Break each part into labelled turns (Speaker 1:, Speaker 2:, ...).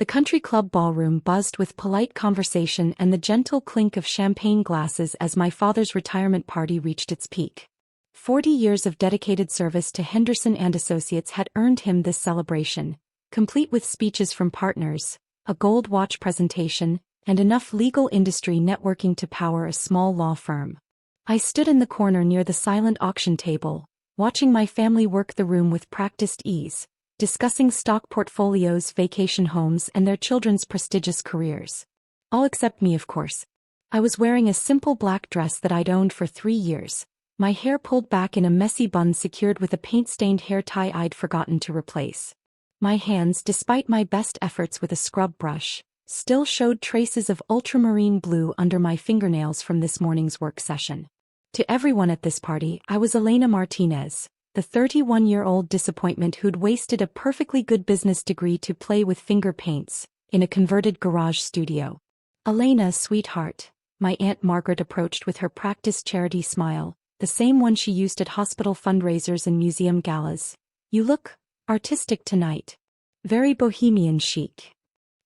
Speaker 1: The country club ballroom buzzed with polite conversation and the gentle clink of champagne glasses as my father's retirement party reached its peak. 40 years of dedicated service to Henderson Associates had earned him this celebration, complete with speeches from partners, a gold watch presentation, and enough legal industry networking to power a small law firm. I stood in the corner near the silent auction table, watching my family work the room with practiced ease, discussing stock portfolios, vacation homes, and their children's prestigious careers. All except me, of course. I was wearing a simple black dress that I'd owned for 3 years, my hair pulled back in a messy bun secured with a paint-stained hair tie I'd forgotten to replace. My hands, despite my best efforts with a scrub brush, still showed traces of ultramarine blue under my fingernails from this morning's work session. To everyone at this party, I was Elena Martinez, the 31-year-old disappointment who'd wasted a perfectly good business degree to play with finger paints in a converted garage studio. Elena, sweetheart, my Aunt Margaret approached with her practiced charity smile, the same one she used at hospital fundraisers and museum galas. You look artistic tonight. Very bohemian chic.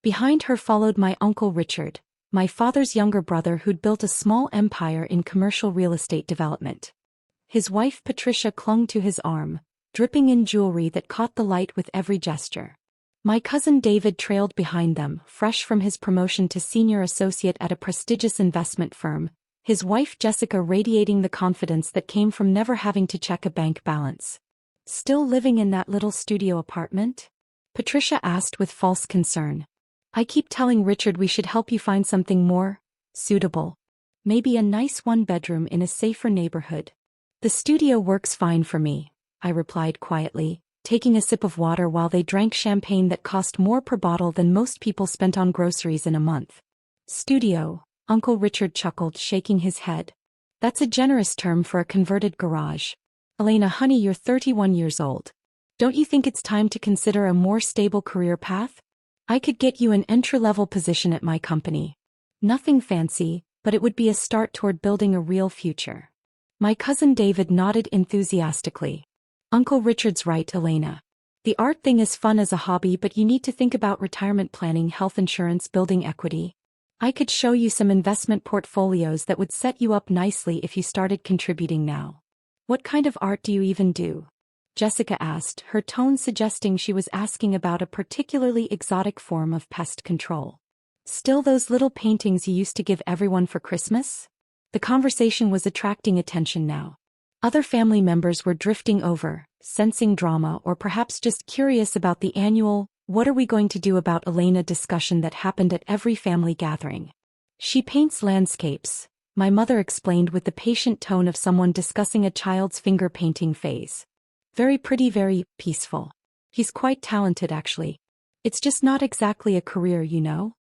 Speaker 1: Behind her followed my Uncle Richard, my father's younger brother who'd built a small empire in commercial real estate development. His wife Patricia clung to his arm, dripping in jewelry that caught the light with every gesture. My cousin David trailed behind them, fresh from his promotion to senior associate at a prestigious investment firm, his wife Jessica radiating the confidence that came from never having to check a bank balance. Still living in that little studio apartment? Patricia asked with false concern. I keep telling Richard we should help you find something more suitable. Maybe a nice one-bedroom in a safer neighborhood. The studio works fine for me, I replied quietly, taking a sip of water while they drank champagne that cost more per bottle than most people spent on groceries in a month. Studio, Uncle Richard chuckled, shaking his head. That's a generous term for a converted garage. Elena, honey, you're 31 years old. Don't you think it's time to consider a more stable career path? I could get you an entry-level position at my company. Nothing fancy, but it would be a start toward building a real future. My cousin David nodded enthusiastically. Uncle Richard's right, Elena. The art thing is fun as a hobby, but you need to think about retirement planning, health insurance, building equity. I could show you some investment portfolios that would set you up nicely if you started contributing now. What kind of art do you even do? Jessica asked, her tone suggesting she was asking about a particularly exotic form of pest control. Still those little paintings you used to give everyone for Christmas? The conversation was attracting attention now. Other family members were drifting over, sensing drama or perhaps just curious about the annual, "What are we going to do about Elena?" discussion that happened at every family gathering. She paints landscapes, my mother explained with the patient tone of someone discussing a child's finger painting phase. Very pretty, very peaceful. He's quite talented actually. It's just not exactly a career, you know?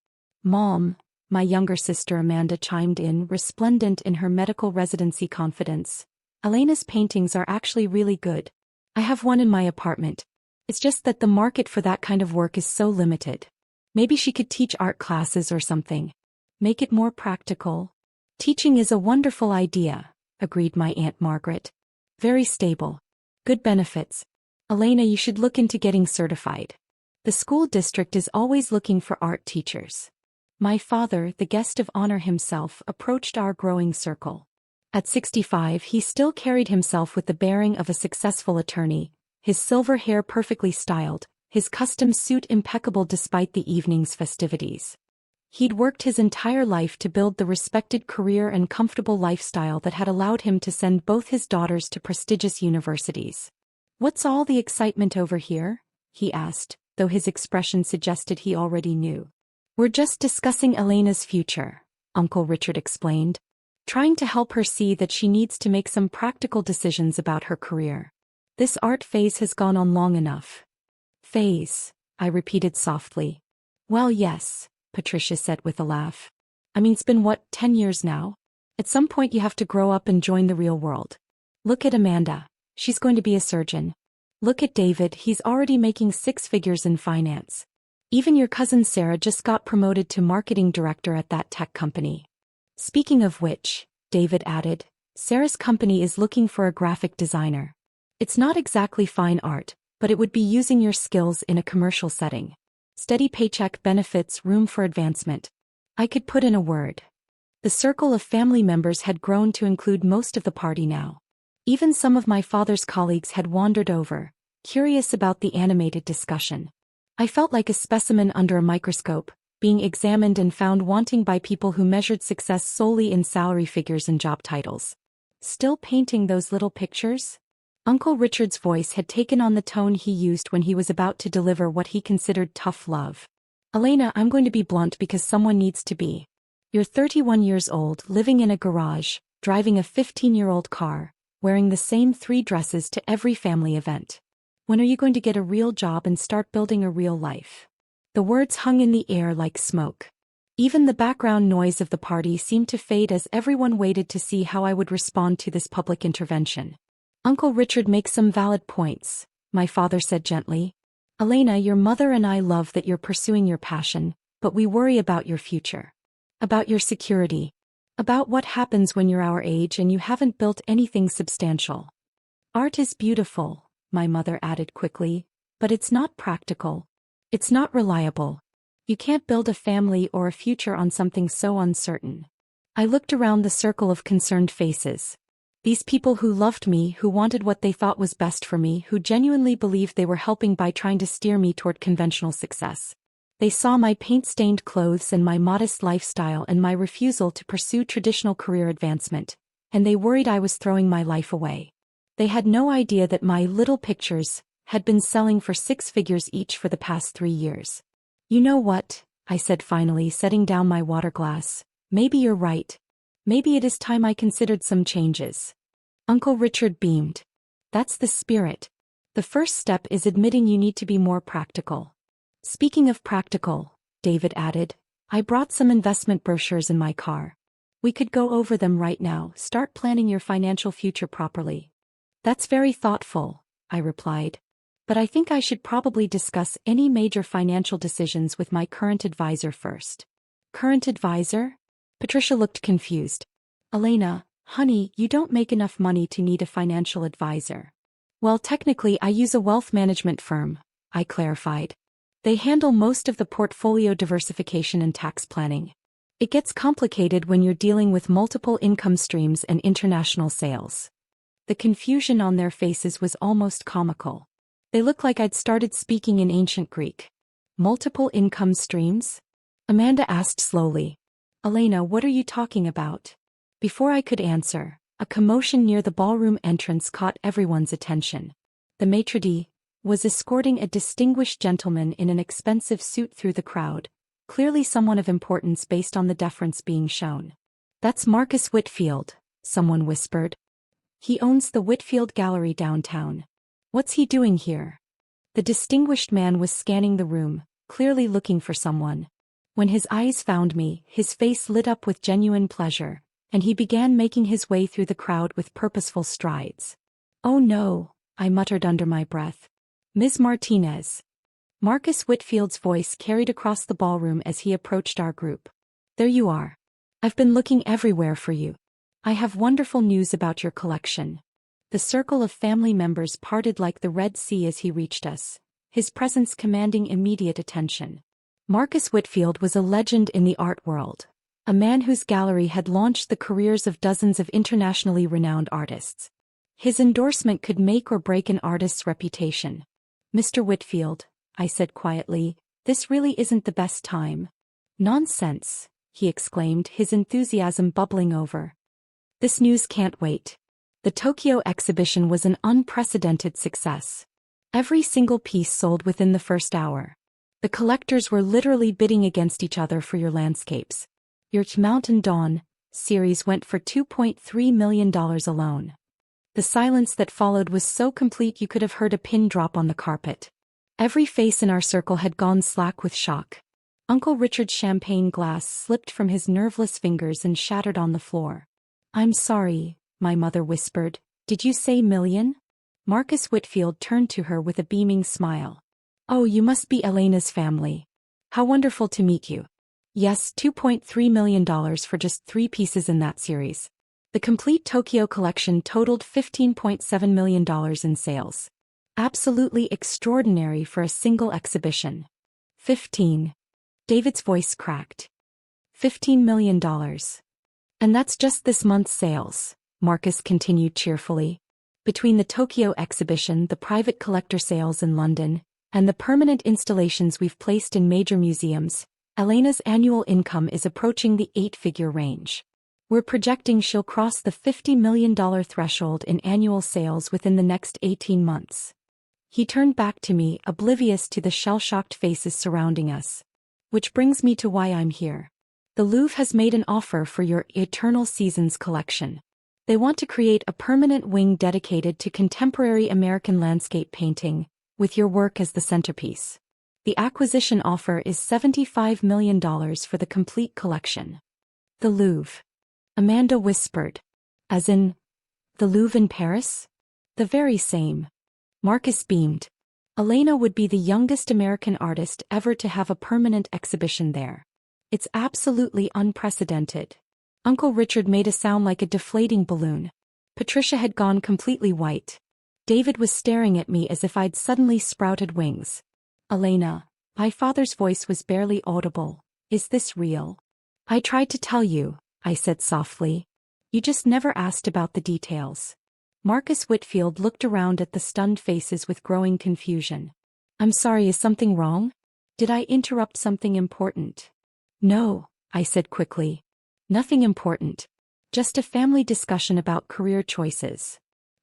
Speaker 1: Mom, my younger sister Amanda chimed in, resplendent in her medical residency confidence. Elena's paintings are actually really good. I have one in my apartment. It's just that the market for that kind of work is so limited. Maybe she could teach art classes or something. Make it more practical. Teaching is a wonderful idea, agreed my Aunt Margaret. Very stable. Good benefits. Elena, you should look into getting certified. The school district is always looking for art teachers. My father, the guest of honor himself, approached our growing circle. At 65, he still carried himself with the bearing of a successful attorney, his silver hair perfectly styled, his custom suit impeccable despite the evening's festivities. He'd worked his entire life to build the respected career and comfortable lifestyle that had allowed him to send both his daughters to prestigious universities. "What's all the excitement over here?" he asked, though his expression suggested he already knew. "We're just discussing Elena's future," Uncle Richard explained, trying to help her see that she needs to make some practical decisions about her career. "This art phase has gone on long enough." "Phase," I repeated softly. "Well, yes," Patricia said with a laugh. "I mean, it's been 10 years now? At some point you have to grow up and join the real world. Look at Amanda. She's going to be a surgeon. Look at David, he's already making 6 figures in finance. Even your cousin Sarah just got promoted to marketing director at that tech company. Speaking of which," David added, "Sarah's company is looking for a graphic designer. It's not exactly fine art, but it would be using your skills in a commercial setting. Steady paycheck, benefits, room for advancement. I could put in a word. The circle of family members had grown to include most of the party now. Even some of my father's colleagues had wandered over, curious about the animated discussion. I felt like a specimen under a microscope, being examined and found wanting by people who measured success solely in salary figures and job titles. Still painting those little pictures? Uncle Richard's voice had taken on the tone he used when he was about to deliver what he considered tough love. Elena, I'm going to be blunt because someone needs to be. You're 31 years old, living in a garage, driving a 15-year-old car, wearing the same 3 dresses to every family event. When are you going to get a real job and start building a real life? The words hung in the air like smoke. Even the background noise of the party seemed to fade as everyone waited to see how I would respond to this public intervention. Uncle Richard makes some valid points, my father said gently. Elena, your mother and I love that you're pursuing your passion, but we worry about your future. About your security. About what happens when you're our age and you haven't built anything substantial. Art is beautiful, my mother added quickly, but it's not practical. It's not reliable. You can't build a family or a future on something so uncertain. I looked around the circle of concerned faces. These people who loved me, who wanted what they thought was best for me, who genuinely believed they were helping by trying to steer me toward conventional success. They saw my paint-stained clothes and my modest lifestyle and my refusal to pursue traditional career advancement, and they worried I was throwing my life away. They had no idea that my little pictures had been selling for 6 figures each for the past 3 years. You know what? I said finally, setting down my water glass. Maybe you're right. Maybe it is time I considered some changes. Uncle Richard beamed. That's the spirit. The first step is admitting you need to be more practical. Speaking of practical, David added, I brought some investment brochures in my car. We could go over them right now, start planning your financial future properly. That's very thoughtful, I replied. But I think I should probably discuss any major financial decisions with my current advisor first. Current advisor? Patricia looked confused. Elena, honey, you don't make enough money to need a financial advisor. Well, technically I use a wealth management firm, I clarified. They handle most of the portfolio diversification and tax planning. It gets complicated when you're dealing with multiple income streams and international sales. The confusion on their faces was almost comical. They looked like I'd started speaking in ancient Greek. Multiple income streams? Amanda asked slowly. Elena, what are you talking about? Before I could answer, a commotion near the ballroom entrance caught everyone's attention. The maitre d' was escorting a distinguished gentleman in an expensive suit through the crowd, clearly someone of importance based on the deference being shown. That's Marcus Whitfield, someone whispered. He owns the Whitfield Gallery downtown. What's he doing here? The distinguished man was scanning the room, clearly looking for someone. When his eyes found me, his face lit up with genuine pleasure, and he began making his way through the crowd with purposeful strides. Oh no, I muttered under my breath. Ms. Martinez. Marcus Whitfield's voice carried across the ballroom as he approached our group. There you are. I've been looking everywhere for you. I have wonderful news about your collection. The circle of family members parted like the Red Sea as he reached us, his presence commanding immediate attention. Marcus Whitfield was a legend in the art world, a man whose gallery had launched the careers of dozens of internationally renowned artists. His endorsement could make or break an artist's reputation. Mr. Whitfield, I said quietly, this really isn't the best time. Nonsense, he exclaimed, his enthusiasm bubbling over. This news can't wait. The Tokyo exhibition was an unprecedented success. Every single piece sold within the first hour. The collectors were literally bidding against each other for your landscapes. Your Mountain Dawn series went for $2.3 million alone. The silence that followed was so complete you could have heard a pin drop on the carpet. Every face in our circle had gone slack with shock. Uncle Richard's champagne glass slipped from his nerveless fingers and shattered on the floor. I'm sorry, my mother whispered. Did you say million? Marcus Whitfield turned to her with a beaming smile. Oh, you must be Elena's family. How wonderful to meet you. Yes, $2.3 million for just 3 pieces in that series. The complete Tokyo collection totaled $15.7 million in sales. Absolutely extraordinary for a single exhibition. 15. David's voice cracked. $15 million. And that's just this month's sales, Marcus continued cheerfully. Between the Tokyo exhibition, the private collector sales in London, and the permanent installations we've placed in major museums, Elena's annual income is approaching the 8-figure range. We're projecting she'll cross the $50 million threshold in annual sales within the next 18 months. He turned back to me, oblivious to the shell-shocked faces surrounding us. Which brings me to why I'm here. The Louvre has made an offer for your Eternal Seasons collection. They want to create a permanent wing dedicated to contemporary American landscape painting, with your work as the centerpiece. The acquisition offer is $75 million for the complete collection. The Louvre. Amanda whispered. As in, the Louvre in Paris? The very same. Marcus beamed. Elena would be the youngest American artist ever to have a permanent exhibition there. It's absolutely unprecedented. Uncle Richard made a sound like a deflating balloon. Patricia had gone completely white. David was staring at me as if I'd suddenly sprouted wings. Elena, my father's voice was barely audible. Is this real? I tried to tell you, I said softly. You just never asked about the details. Marcus Whitfield looked around at the stunned faces with growing confusion. I'm sorry, is something wrong? Did I interrupt something important? No, I said quickly. Nothing important. Just a family discussion about career choices.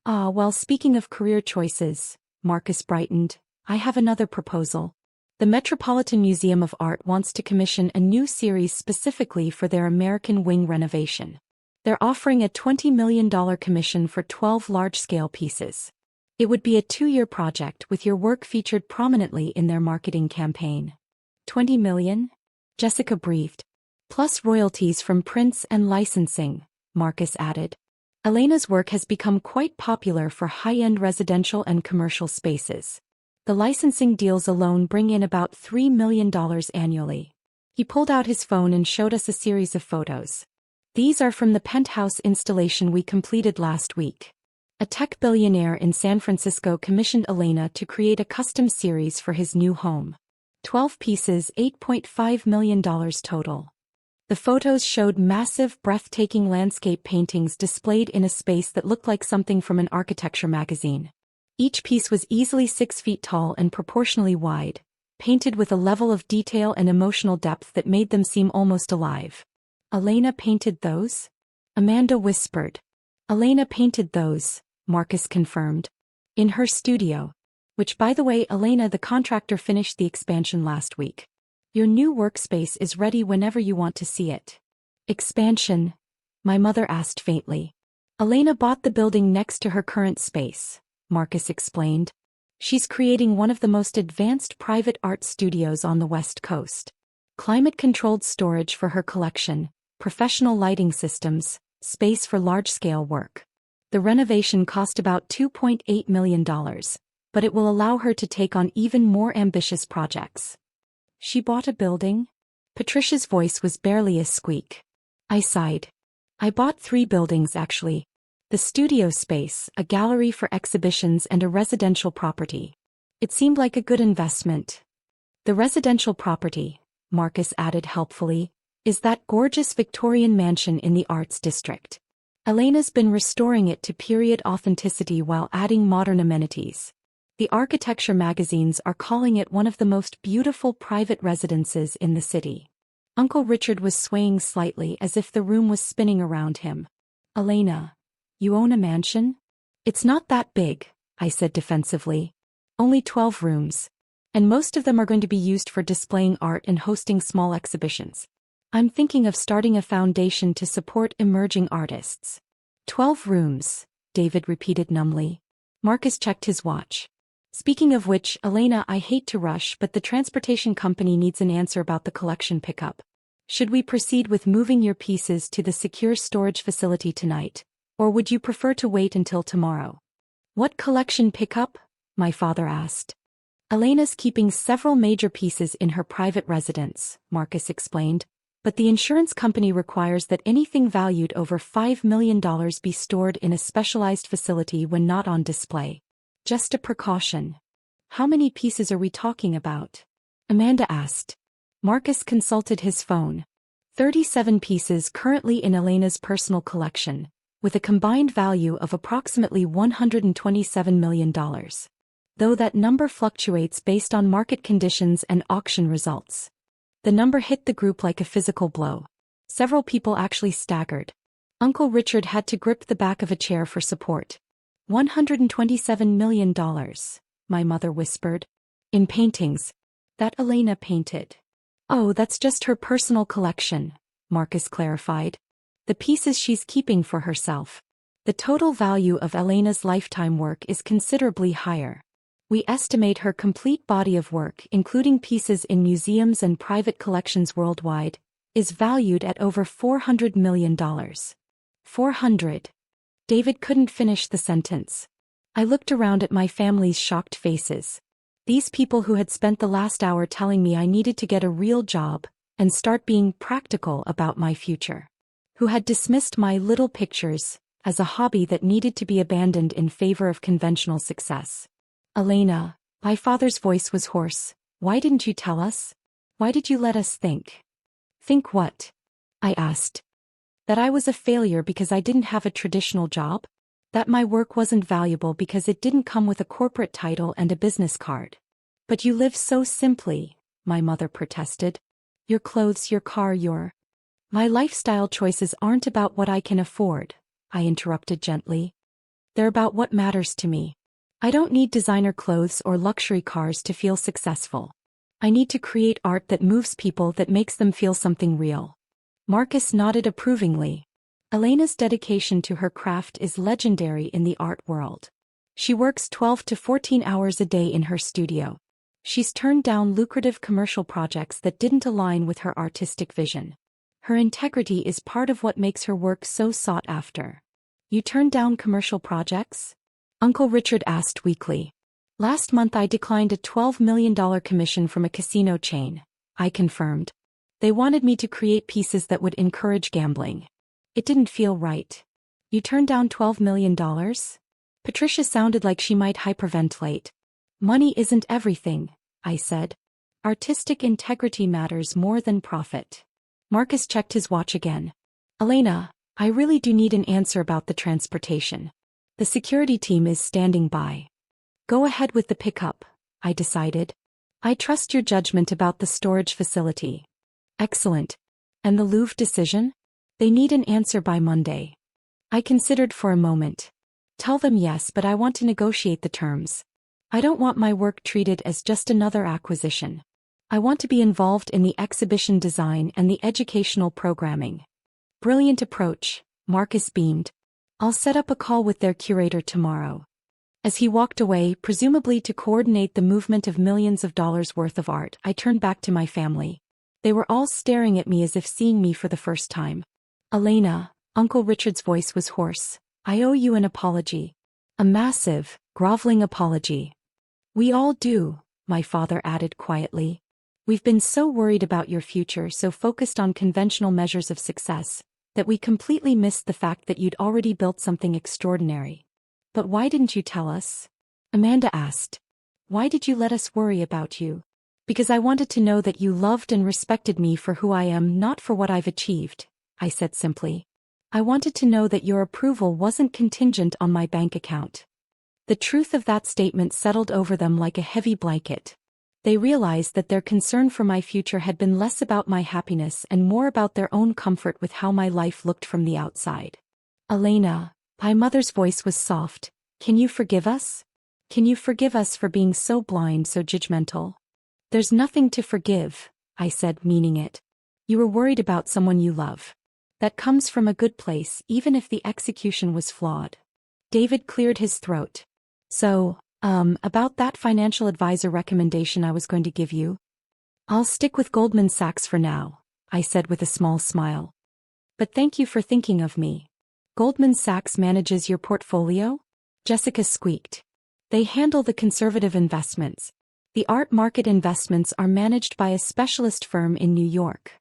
Speaker 1: Well, speaking of career choices, Marcus brightened, I have another proposal. The Metropolitan Museum of Art wants to commission a new series specifically for their American wing renovation. They're offering a $20 million commission for 12 large-scale pieces. It would be a 2-year project with your work featured prominently in their marketing campaign. $20 million? Jessica breathed. Plus royalties from prints and licensing, Marcus added. Elena's work has become quite popular for high-end residential and commercial spaces. The licensing deals alone bring in about $3 million annually. He pulled out his phone and showed us a series of photos. These are from the penthouse installation we completed last week. A tech billionaire in San Francisco commissioned Elena to create a custom series for his new home. 12 pieces, $8.5 million total. The photos showed massive, breathtaking landscape paintings displayed in a space that looked like something from an architecture magazine. Each piece was easily 6 feet tall and proportionally wide, painted with a level of detail and emotional depth that made them seem almost alive. Elena painted those? Amanda whispered. Elena painted those, Marcus confirmed. In her studio. Which, by the way, Elena, the contractor, finished the expansion last week. Your new workspace is ready whenever you want to see it. Expansion? My mother asked faintly. Elena bought the building next to her current space, Marcus explained. She's creating one of the most advanced private art studios on the West Coast. Climate-controlled storage for her collection, professional lighting systems, space for large-scale work. The renovation cost about $2.8 million, but it will allow her to take on even more ambitious projects. She bought a building? Patricia's voice was barely a squeak. I sighed. I bought 3 buildings actually. The studio space, a gallery for exhibitions, and a residential property. It seemed like a good investment. The residential property, Marcus added helpfully, is that gorgeous Victorian mansion in the Arts District. Elena's been restoring it to period authenticity while adding modern amenities. The architecture magazines are calling it one of the most beautiful private residences in the city. Uncle Richard was swaying slightly as if the room was spinning around him. Elena, you own a mansion? It's not that big, I said defensively. Only 12 rooms. And most of them are going to be used for displaying art and hosting small exhibitions. I'm thinking of starting a foundation to support emerging artists. 12 rooms, David repeated numbly. Marcus checked his watch. Speaking of which, Elena, I hate to rush, but the transportation company needs an answer about the collection pickup. Should we proceed with moving your pieces to the secure storage facility tonight, or would you prefer to wait until tomorrow? What collection pickup? My father asked. Elena's keeping several major pieces in her private residence, Marcus explained, but the insurance company requires that anything valued over $5 million be stored in a specialized facility when not on display. Just a precaution. How many pieces are we talking about? Amanda asked. Marcus consulted his phone. 37 pieces currently in Elena's personal collection, with a combined value of approximately $127 million. Though that number fluctuates based on market conditions and auction results. The number hit the group like a physical blow. Several people actually staggered. Uncle Richard had to grip the back of a chair for support. $127 million, my mother whispered. In paintings. That Elena painted. Oh, that's just her personal collection, Marcus clarified. The pieces she's keeping for herself. The total value of Elena's lifetime work is considerably higher. We estimate her complete body of work, including pieces in museums and private collections worldwide, is valued at over $400 million. 400. David couldn't finish the sentence. I looked around at my family's shocked faces. These people who had spent the last hour telling me I needed to get a real job and start being practical about my future. Who had dismissed my little pictures as a hobby that needed to be abandoned in favor of conventional success. Elena, my father's voice was hoarse. Why didn't you tell us? Why did you let us think? Think what? I asked. That I was a failure because I didn't have a traditional job? That my work wasn't valuable because it didn't come with a corporate title and a business card. But you live so simply, my mother protested. Your clothes, your car, your... My lifestyle choices aren't about what I can afford, I interrupted gently. They're about what matters to me. I don't need designer clothes or luxury cars to feel successful. I need to create art that moves people, that makes them feel something real. Marcus nodded approvingly. Elena's dedication to her craft is legendary in the art world. She works 12 to 14 hours a day in her studio. She's turned down lucrative commercial projects that didn't align with her artistic vision. Her integrity is part of what makes her work so sought after. You turned down commercial projects? Uncle Richard asked weakly. Last month I declined a $12 million commission from a casino chain, I confirmed. They wanted me to create pieces that would encourage gambling. It didn't feel right. You turned down $12 million? Patricia sounded like she might hyperventilate. Money isn't everything, I said. Artistic integrity matters more than profit. Marcus checked his watch again. Elena, I really do need an answer about the transportation. The security team is standing by. Go ahead with the pickup, I decided. I trust your judgment about the storage facility. Excellent. And the Louvre decision? They need an answer by Monday. I considered for a moment. Tell them yes, but I want to negotiate the terms. I don't want my work treated as just another acquisition. I want to be involved in the exhibition design and the educational programming. Brilliant approach, Marcus beamed. I'll set up a call with their curator tomorrow. As he walked away, presumably to coordinate the movement of millions of dollars worth of art, I turned back to my family. They were all staring at me as if seeing me for the first time. Elena, Uncle Richard's voice was hoarse. I owe you an apology. A massive, groveling apology. We all do, my father added quietly. We've been so worried about your future, so focused on conventional measures of success, that we completely missed the fact that you'd already built something extraordinary. But why didn't you tell us? Amanda asked. Why did you let us worry about you? Because I wanted to know that you loved and respected me for who I am, not for what I've achieved, I said simply. I wanted to know that your approval wasn't contingent on my bank account. The truth of that statement settled over them like a heavy blanket. They realized that their concern for my future had been less about my happiness and more about their own comfort with how my life looked from the outside. Elena, my mother's voice was soft. Can you forgive us? Can you forgive us for being so blind, so judgmental? There's nothing to forgive, I said, meaning it. You were worried about someone you love. That comes from a good place, even if the execution was flawed. David cleared his throat. So, about that financial advisor recommendation I was going to give you? I'll stick with Goldman Sachs for now, I said with a small smile. But thank you for thinking of me. Goldman Sachs manages your portfolio? Jessica squeaked. They handle the conservative investments. The art market investments are managed by a specialist firm in New York.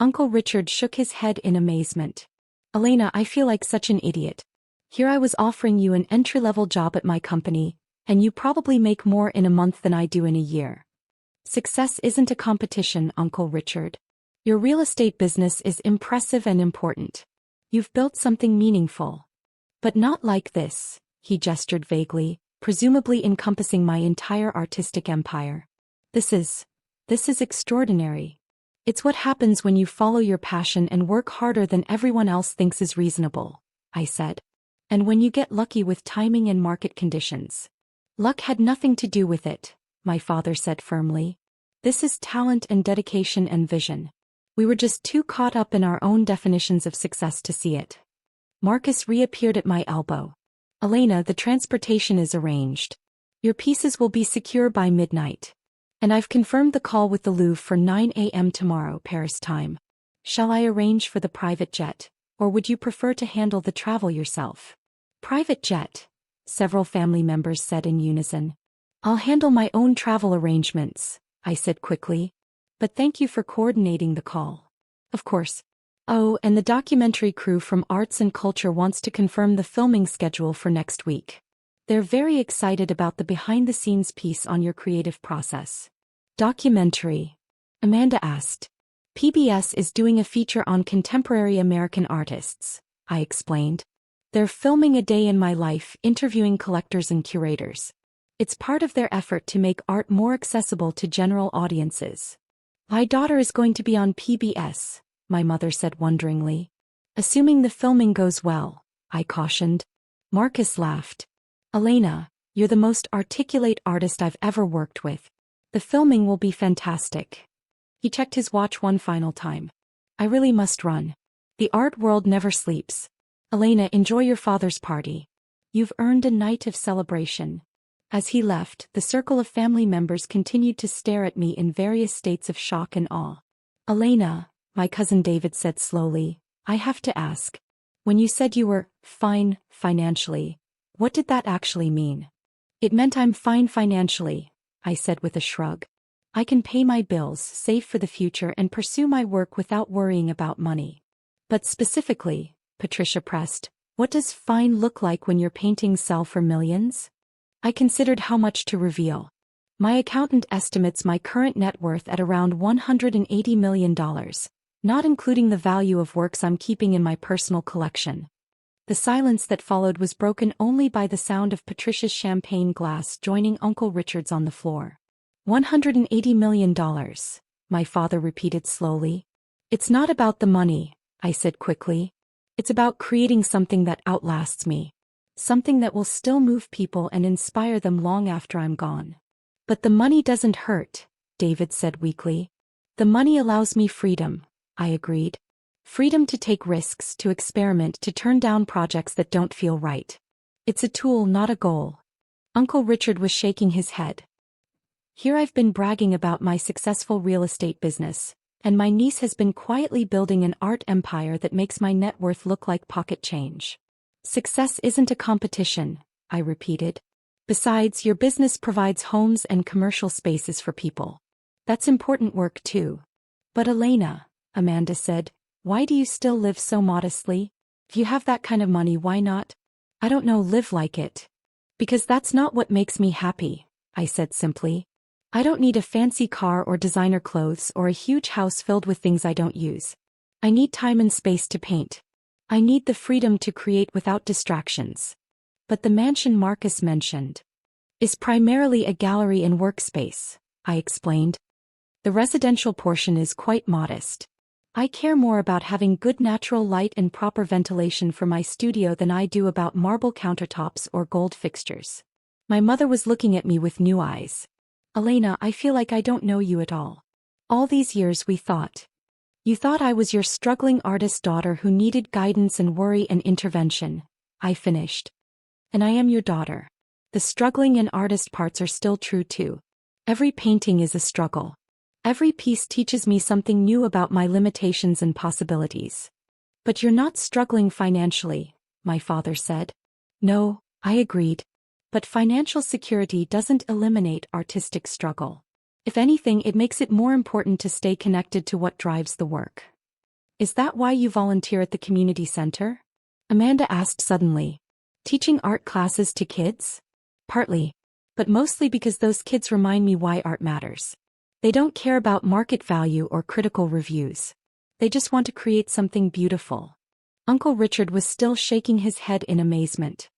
Speaker 1: Uncle Richard shook his head in amazement. Elena, I feel like such an idiot. Here I was offering you an entry-level job at my company, and you probably make more in a month than I do in a year. Success isn't a competition, Uncle Richard. Your real estate business is impressive and important. You've built something meaningful. But not like this, he gestured vaguely, presumably encompassing my entire artistic empire. This is extraordinary. It's what happens when you follow your passion and work harder than everyone else thinks is reasonable, I said. And when you get lucky with timing and market conditions. Luck had nothing to do with it, my father said firmly. This is talent and dedication and vision. We were just too caught up in our own definitions of success to see it. Marcus reappeared at my elbow. Elena, the transportation is arranged. Your pieces will be secure by midnight. And I've confirmed the call with the Louvre for 9 a.m. tomorrow, Paris time. Shall I arrange for the private jet, or would you prefer to handle the travel yourself? Private jet, several family members said in unison. I'll handle my own travel arrangements, I said quickly. But thank you for coordinating the call. Of course. Oh, and the documentary crew from Arts and Culture wants to confirm the filming schedule for next week. They're very excited about the behind-the-scenes piece on your creative process. Documentary? Amanda asked. PBS is doing a feature on contemporary American artists, I explained. They're filming a day in my life, interviewing collectors and curators. It's part of their effort to make art more accessible to general audiences. My daughter is going to be on PBS, my mother said wonderingly. Assuming the filming goes well, I cautioned. Marcus laughed. Elena, you're the most articulate artist I've ever worked with. The filming will be fantastic. He checked his watch one final time. I really must run. The art world never sleeps. Elena, enjoy your father's party. You've earned a night of celebration. As he left, the circle of family members continued to stare at me in various states of shock and awe. Elena, my cousin David said slowly, I have to ask. When you said you were fine financially, what did that actually mean? It meant I'm fine financially, I said with a shrug. I can pay my bills, save for the future and pursue my work without worrying about money. But specifically, Patricia pressed, what does fine look like when your paintings sell for millions? I considered how much to reveal. My accountant estimates my current net worth at around $180 million, not including the value of works I'm keeping in my personal collection. The silence that followed was broken only by the sound of Patricia's champagne glass joining Uncle Richard's on the floor. $180 million, my father repeated slowly. It's not about the money, I said quickly. It's about creating something that outlasts me. Something that will still move people and inspire them long after I'm gone. But the money doesn't hurt, David said weakly. The money allows me freedom, I agreed. Freedom to take risks, to experiment, to turn down projects that don't feel right. It's a tool, not a goal. Uncle Richard was shaking his head. Here I've been bragging about my successful real estate business, and my niece has been quietly building an art empire that makes my net worth look like pocket change. Success isn't a competition, I repeated. Besides, your business provides homes and commercial spaces for people. That's important work too. But Elena, Amanda said, why do you still live so modestly? If you have that kind of money, why not? I don't know, live like it. Because that's not what makes me happy, I said simply. I don't need a fancy car or designer clothes or a huge house filled with things I don't use. I need time and space to paint. I need the freedom to create without distractions. But the mansion Marcus mentioned is primarily a gallery and workspace, I explained. The residential portion is quite modest. I care more about having good natural light and proper ventilation for my studio than I do about marble countertops or gold fixtures. My mother was looking at me with new eyes. Elena, I feel like I don't know you at all. All these years we thought. You thought I was your struggling artist daughter who needed guidance and worry and intervention, I finished. And I am your daughter. The struggling and artist parts are still true too. Every painting is a struggle. Every piece teaches me something new about my limitations and possibilities. But you're not struggling financially, my father said. No, I agreed. But financial security doesn't eliminate artistic struggle. If anything, it makes it more important to stay connected to what drives the work. Is that why you volunteer at the community center? Amanda asked suddenly. Teaching art classes to kids? Partly. But mostly because those kids remind me why art matters. They don't care about market value or critical reviews. They just want to create something beautiful. Uncle Richard was still shaking his head in amazement.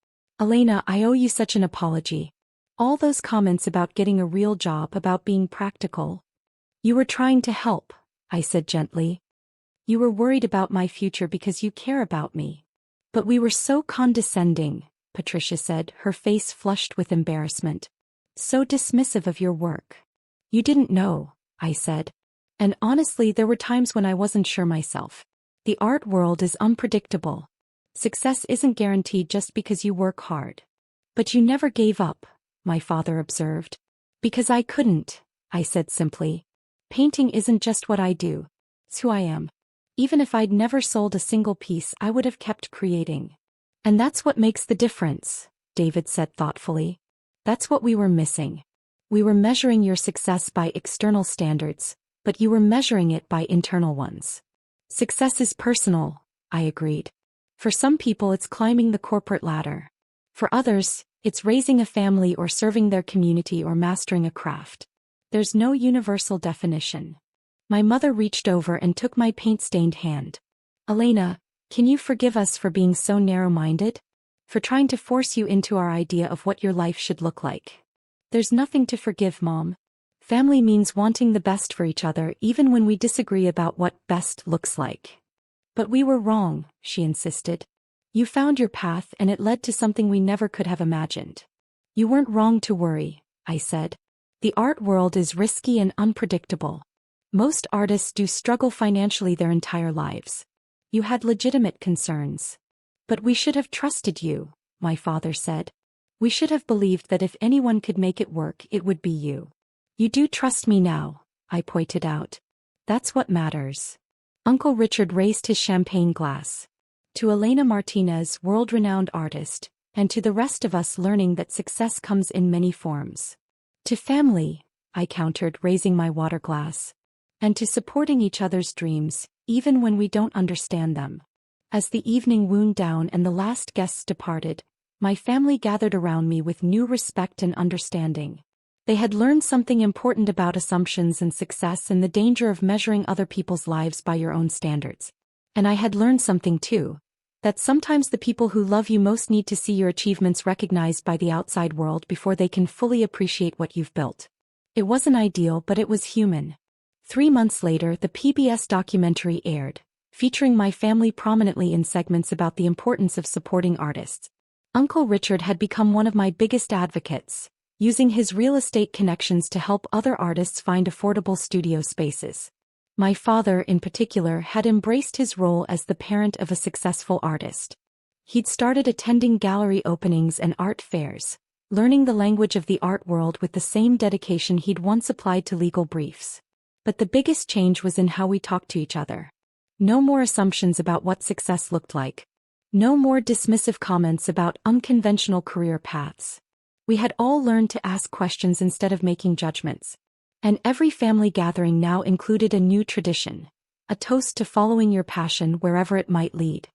Speaker 1: Elena, I owe you such an apology. All those comments about getting a real job, about being practical. You were trying to help, I said gently. You were worried about my future because you care about me. But we were so condescending, Patricia said, her face flushed with embarrassment. So dismissive of your work. You didn't know, I said. And honestly, there were times when I wasn't sure myself. The art world is unpredictable. Success isn't guaranteed just because you work hard. But you never gave up, my father observed. Because I couldn't, I said simply. Painting isn't just what I do. It's who I am. Even if I'd never sold a single piece, I would have kept creating. And that's what makes the difference, David said thoughtfully. That's what we were missing. We were measuring your success by external standards, but you were measuring it by internal ones. Success is personal, I agreed. For some people it's climbing the corporate ladder. For others, it's raising a family or serving their community or mastering a craft. There's no universal definition. My mother reached over and took my paint-stained hand. Elena, can you forgive us for being so narrow-minded? For trying to force you into our idea of what your life should look like? There's nothing to forgive, Mom. Family means wanting the best for each other even when we disagree about what best looks like. But we were wrong, she insisted. You found your path and it led to something we never could have imagined. You weren't wrong to worry, I said. The art world is risky and unpredictable. Most artists do struggle financially their entire lives. You had legitimate concerns. But we should have trusted you, my father said. We should have believed that if anyone could make it work, it would be you. You do trust me now, I pointed out. That's what matters. Uncle Richard raised his champagne glass. To Elena Martinez, world-renowned artist, and to the rest of us learning that success comes in many forms. To family, I countered, raising my water glass. And to supporting each other's dreams, even when we don't understand them. As the evening wound down and the last guests departed, my family gathered around me with new respect and understanding. They had learned something important about assumptions and success and the danger of measuring other people's lives by your own standards. And I had learned something too, that sometimes the people who love you most need to see your achievements recognized by the outside world before they can fully appreciate what you've built. It wasn't ideal, but it was human. 3 months later, the PBS documentary aired, featuring my family prominently in segments about the importance of supporting artists. Uncle Richard had become one of my biggest advocates, using his real estate connections to help other artists find affordable studio spaces. My father, in particular, had embraced his role as the parent of a successful artist. He'd started attending gallery openings and art fairs, learning the language of the art world with the same dedication he'd once applied to legal briefs. But the biggest change was in how we talked to each other. No more assumptions about what success looked like. No more dismissive comments about unconventional career paths. We had all learned to ask questions instead of making judgments. And every family gathering now included a new tradition, a toast to following your passion wherever it might lead.